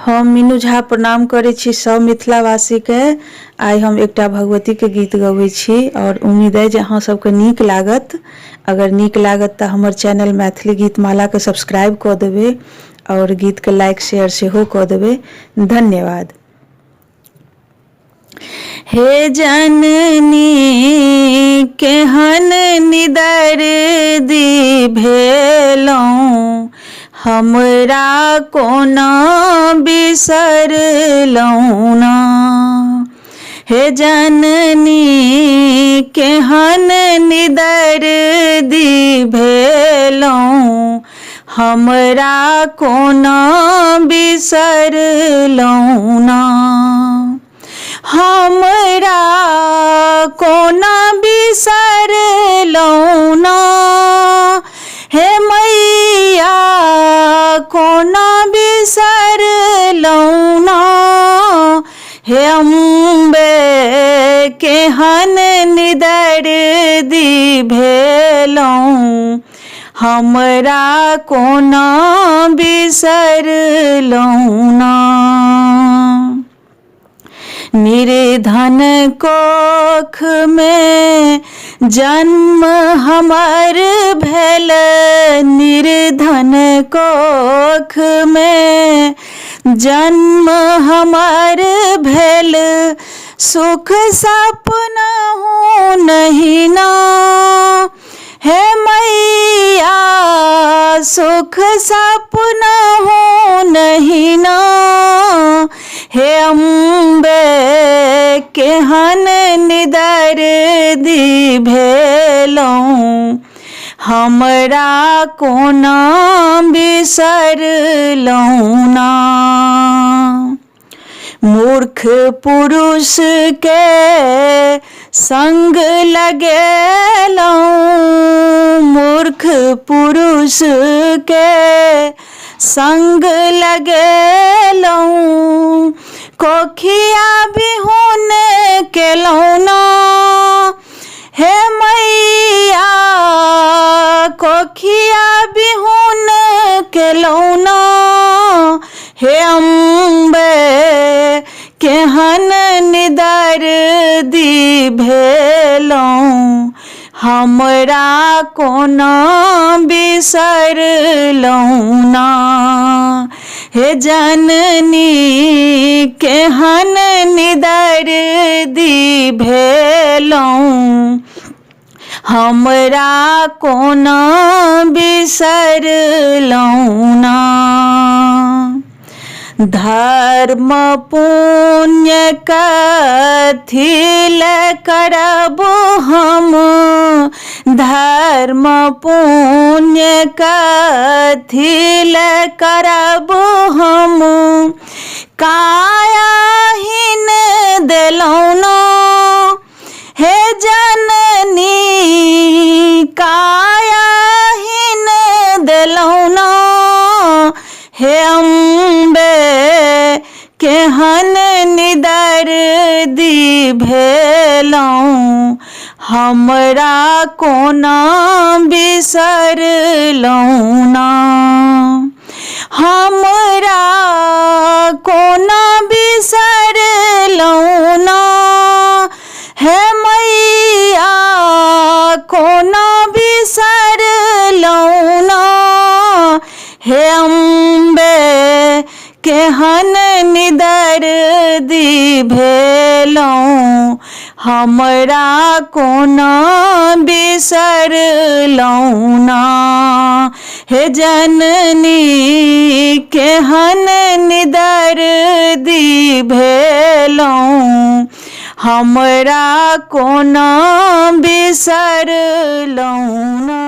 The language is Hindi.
हम मीनू झा प्रणाम करै छी सब मिथिलावासी के। आइ हम एकटा भगवती के गीत गबै छी और उम्मीद है जे अहाँ सबके नीक लागत। अगर नीक लागत तऽ हमर चैनल मैथिली गीतमाला के सब्सक्राइब कऽ देबै और गीत के लाइक शेयर सेहो कऽ देबै। धन्यवाद। हे जननी केहन निदर्दी भेलौं, हमरा कोना बिसरलौं ना। हे जननी केहन निदर्दी भेलौं, हमरा कोना बिसरलौं ना। हमरा कोना बिसरलौं ना, हे मैया कोना बिसरलौं ना। हे अम्बे केहन निदर्दी भेलौं, हमरा कोना बिसरलौं ना। निर्धन कोख में जन्म हमर भेल, निर्धन कोख में जन्म हमर भेल, सुख सपनहुँ नहीं ना। हे मैया सुख सपनहुँ नहीं ना। हे अम्बे केहन निदर्दी भेलौं, हमरा कोना बिसरलौं ना। मूर्ख पुरुष के संग लगेलौं, मूर्ख पुरुष के संग लगेलौं, कोखिया बिहुन केलौं ना। हे मैया कोखिया बिहुन केलौं ना। हे अम्बे केहन निदर्दी भेलौं, हमरा कोना बिसरलौं ना। हे जननी केहन निदर्दी भेलौं, हमरा कोना बिसरलौं ना। धर्म पुण्य कथी ले करब हम, धर्म पुण्य कथी ले करब हम, कायाहीन देलौं ना। हे जननी कायाहीन देलौं ना। हे अम्बे केहन निदर्दी भेलौं, हमरा कोना बिसरलौं ना। हमरा कोना बिसरलौं ना। हे मैया कोना बिसरलौं ना। हे अम्बे केहन निदर्दी भेलौं, हमरा कोना बिसरलौं ना। हे जननी केहन निदर्दी भेलौं, हमरा कोना बिसरलौं ना।